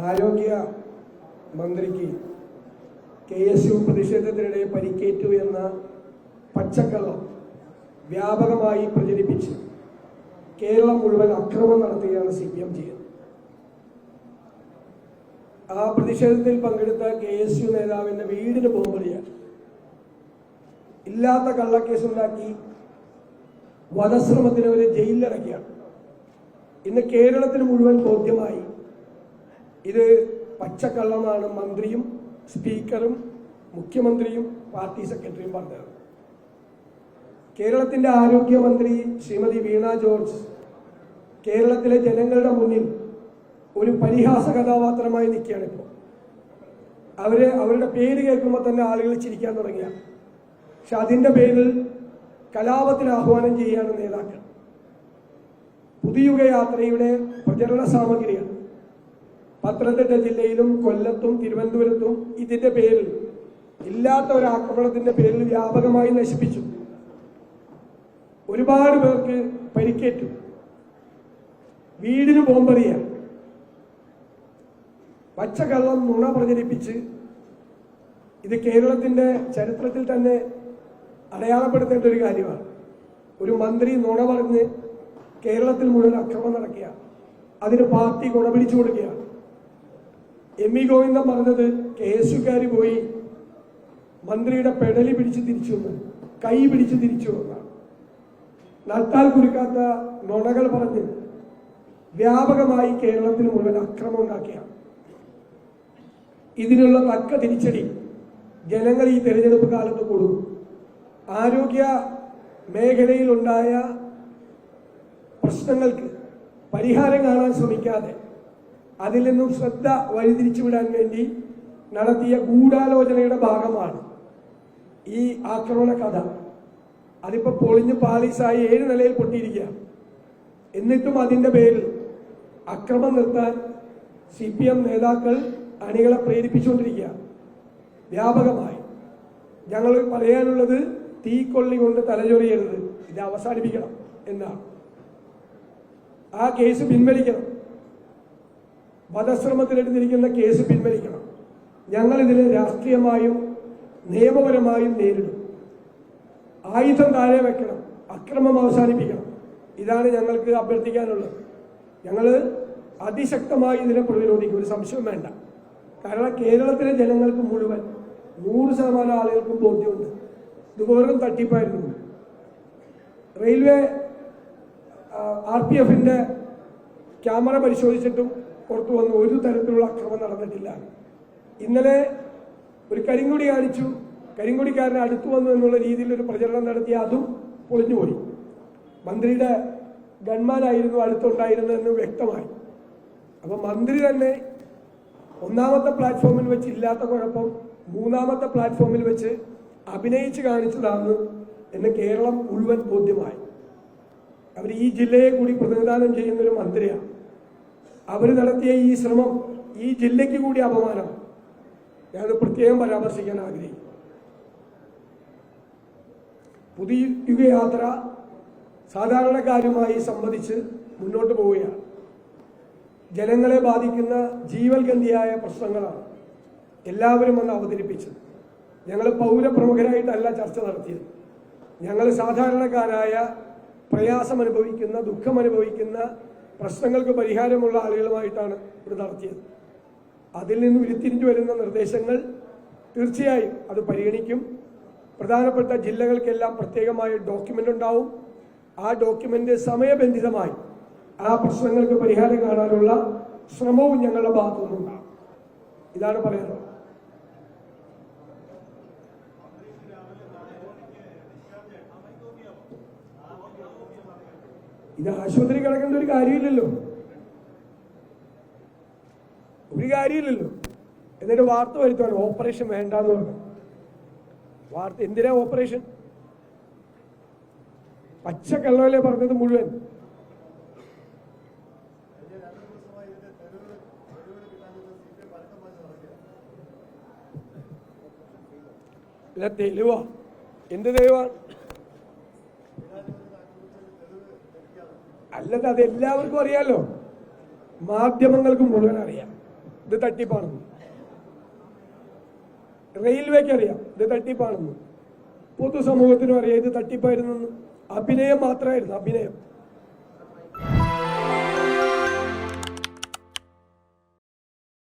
ആരോഗ്യ മന്ത്രിക്ക് KSU പ്രതിഷേധത്തിനിടെ പരിക്കേറ്റു എന്ന പച്ചക്കള്ളം വ്യാപകമായി പ്രചരിപ്പിച്ച് കേരളം മുഴുവൻ അക്രമം നടത്തുകയാണ് CPM ചെയ്യുന്നത്. ആ പ്രതിഷേധത്തിൽ പങ്കെടുത്ത KSU നേതാവിന്റെ വീടിന് ബോംബെറിയാണ്. ഇല്ലാത്ത കള്ളക്കേസുണ്ടാക്കി വധശ്രമത്തിന് അവരെ ജയിലിലടക്കിയാണ്. ഇന്ന് കേരളത്തിന് മുഴുവൻ ബോധ്യമായി ഇത് പച്ചക്കള്ളമാണ് മന്ത്രിയും സ്പീക്കറും മുഖ്യമന്ത്രിയും പാർട്ടി സെക്രട്ടറിയും പറഞ്ഞത്. കേരളത്തിന്റെ ആരോഗ്യമന്ത്രി ശ്രീമതി വീണ ജോർജ് കേരളത്തിലെ ജനങ്ങളുടെ മുന്നിൽ ഒരു പരിഹാസ കഥാപാത്രമായി നിൽക്കുകയാണ്. ഇപ്പോൾ അവരുടെ പേര് കേൾക്കുമ്പോൾ തന്നെ ആളുകൾ ചിരിക്കാൻ തുടങ്ങിയ, പക്ഷെ അതിന്റെ പേരിൽ കലാപത്തിന് ആഹ്വാനം ചെയ്യുകയാണ് നേതാക്കൾ. പുതിയുഗ യാത്രയുടെ പ്രചരണ സാമഗ്രികൾ പത്തനംതിട്ട ജില്ലയിലും കൊല്ലത്തും തിരുവനന്തപുരത്തും ഇതിന്റെ പേരിൽ ഇല്ലാത്ത ഒരു ആക്രമണത്തിന്റെ പേരിൽ വ്യാപകമായി നശിപ്പിച്ചു. ഒരുപാട് പേർക്ക് പരിക്കേറ്റു. വീടിന് ബോംബെറിയാൻ പച്ചക്കള്ളം നുണ പ്രചരിപ്പിച്ച് ഇത് കേരളത്തിന്റെ ചരിത്രത്തിൽ തന്നെ അടയാളപ്പെടുത്തേണ്ട ഒരു കാര്യമാണ്. ഒരു മന്ത്രി നുണ പറഞ്ഞ് കേരളത്തിൽ മുഴുവൻ അക്രമം നടക്കുക, അതിന് പാർട്ടി കൊടപിടിച്ചു കൊടുക്കുകയാണ്. ME ഗോവിന്ദൻ പറഞ്ഞത് KSUക്കാർ പോയി മന്ത്രിയുടെ പെടലി പിടിച്ച് തിരിച്ചു വന്ന്, കൈ പിടിച്ച് തിരിച്ചു വന്നാണ്. നട്ടാൽ കുരുക്കാത്ത നുണകൾ പറഞ്ഞ് വ്യാപകമായി കേരളത്തിൽ മുഴുവൻ അക്രമം ഉണ്ടാക്കിയാണ്. ഇതിനുള്ള തക്ക തിരിച്ചടി ജനങ്ങൾ ഈ തെരഞ്ഞെടുപ്പ് കാലത്ത് കൊടുക്കും. ആരോഗ്യ മേഖലയിലുണ്ടായ പ്രശ്നങ്ങൾക്ക് പരിഹാരം കാണാൻ ശ്രമിക്കാതെ അതിൽ നിന്നും ശ്രദ്ധ വഴിതിരിച്ചുവിടാൻ വേണ്ടി നടത്തിയ ഗൂഢാലോചനയുടെ ഭാഗമാണ് ഈ ആക്രമണ കഥ. അതിപ്പോ പൊളിഞ്ഞ് പാളീസായി 7 നിലയിൽ പൊട്ടിയിരിക്കുക. എന്നിട്ടും അതിന്റെ പേരിൽ അക്രമം നിർത്താൻ CPM നേതാക്കൾ അണികളെ പ്രേരിപ്പിച്ചുകൊണ്ടിരിക്കുക വ്യാപകമായി. ഞങ്ങൾ പറയാനുള്ളത് തീക്കൊള്ളി കൊണ്ട് തലചൊറിയരുത്, ഇത് അവസാനിപ്പിക്കണം എന്നാണ്. ആ കേസ് പിൻവലിക്കണം. വധശ്രമത്തിലെടുത്തിരിക്കുന്ന കേസ് പിൻവലിക്കണം. ഞങ്ങൾ ഇതിനെ രാഷ്ട്രീയമായും നിയമപരമായും നേരിടും. ആയുധം താഴെ വെക്കണം, അക്രമം അവസാനിപ്പിക്കണം. ഇതാണ് ഞങ്ങൾക്ക് അഭ്യർത്ഥിക്കാനുള്ളത്. ഞങ്ങൾ അതിശക്തമായി ഇതിനെ പ്രതിരോധിക്കും, ഒരു സംശയം വേണ്ട. കാരണം കേരളത്തിലെ ജനങ്ങൾക്ക് മുഴുവൻ 100% ആളുകൾക്കും ബോധ്യമുണ്ട് ഇത് വെറും തട്ടിപ്പായിരുന്നു. റെയിൽവേ RPFന്റെ ക്യാമറ പരിശോധിച്ചിട്ടും പുറത്തു വന്നു ഒരു തരത്തിലുള്ള അക്രമം നടന്നിട്ടില്ല. ഇന്നലെ ഒരു കരിങ്കൊടി കാണിച്ചു, കരിങ്കൊടിക്കാരനെ അടുത്തു വന്നു എന്നുള്ള രീതിയിൽ ഒരു പ്രചരണം നടത്തി, അതും പൊളിഞ്ഞുപോയി. മന്ത്രിയുടെ ഗൺമാനായിരുന്നു അടുത്തുണ്ടായിരുന്നതെന്ന് വ്യക്തമായി. അപ്പൊ മന്ത്രി തന്നെ 1ാമത്തെ പ്ലാറ്റ്ഫോമിൽ വെച്ച് ഇല്ലാത്ത കുഴപ്പം 3ാമത്തെ പ്ലാറ്റ്ഫോമിൽ വെച്ച് അഭിനയിച്ച് കാണിച്ചതാണ് എന്ന് കേരളം മുഴുവൻ ബോധ്യമായി. അവർ ഈ ജില്ലയെ കൂടി പ്രതിനിധാനം ചെയ്യുന്നൊരു മന്ത്രിയാണ്. അവർ നടത്തിയ ഈ ശ്രമം ഈ ജില്ലയ്ക്ക് കൂടി അപമാനം. ഞാനത് പ്രത്യേകം പരാമർശിക്കാൻ ആഗ്രഹിക്കും. പുതിയ യാത്ര സാധാരണക്കാരുമായി സംവദിച്ച് മുന്നോട്ട് പോവുകയാണ്. ജനങ്ങളെ ബാധിക്കുന്ന ജീവൽഗന്ധിയായ പ്രശ്നങ്ങളാണ് എല്ലാവരും വന്ന് അവതരിപ്പിച്ചത്. ഞങ്ങൾ പൗരപ്രമുഖരായിട്ടല്ല ചർച്ച നടത്തിയത്. ഞങ്ങൾ സാധാരണക്കാരായ പ്രയാസം അനുഭവിക്കുന്ന, ദുഃഖം അനുഭവിക്കുന്ന, പ്രശ്നങ്ങൾക്ക് പരിഹാരമുള്ള ആളുകളുമായിട്ടാണ് ഇത് നടത്തിയത്. അതിൽ നിന്ന് ഉരുത്തിരിഞ്ഞു വരുന്ന നിർദ്ദേശങ്ങൾ തീർച്ചയായും അത് പരിഗണിക്കും. പ്രധാനപ്പെട്ട ജില്ലകൾക്കെല്ലാം പ്രത്യേകമായ ഡോക്യുമെന്റ് ഉണ്ടാവും. ആ ഡോക്യുമെന്റ് സമയബന്ധിതമായി ആ പ്രശ്നങ്ങൾക്ക് പരിഹാരം കാണാനുള്ള ശ്രമവും ഞങ്ങളുടെ ഭാഗത്തുനിന്നുണ്ടാകും. ഇതാണ് പറയാനുള്ളത്. ഇത് ആശുപത്രി കിടക്കേണ്ട ഒരു കാര്യമില്ലല്ലോ, ഒരു കാര്യമില്ലല്ലോ. എന്നിട്ട് വാർത്ത വരുത്തുവാണ് ഓപ്പറേഷൻ വേണ്ടെന്ന് പറഞ്ഞു. വാർത്ത എന്തിനാ ഓപ്പറേഷൻ? പച്ചക്കള്ളമല്ലേ പറഞ്ഞത് മുഴുവൻ. അല്ല, തെളിവാ? എന്ത് തെളിവാണ്? അല്ലത് അത് എല്ലാവർക്കും അറിയാലോ, മാധ്യമങ്ങൾക്ക് മുഴുവൻ അറിയാം. ഇത് തട്ടിപ്പാണെന്ന്, റെയിൽവേക്ക് അറിയാം ഇത് തട്ടിപ്പാണെന്ന്, പൊതുസമൂഹത്തിനും അറിയാം ഇത് തട്ടിപ്പായിരുന്നെന്ന്. അഭിനയം മാത്രമായിരുന്നു, അഭിനയം.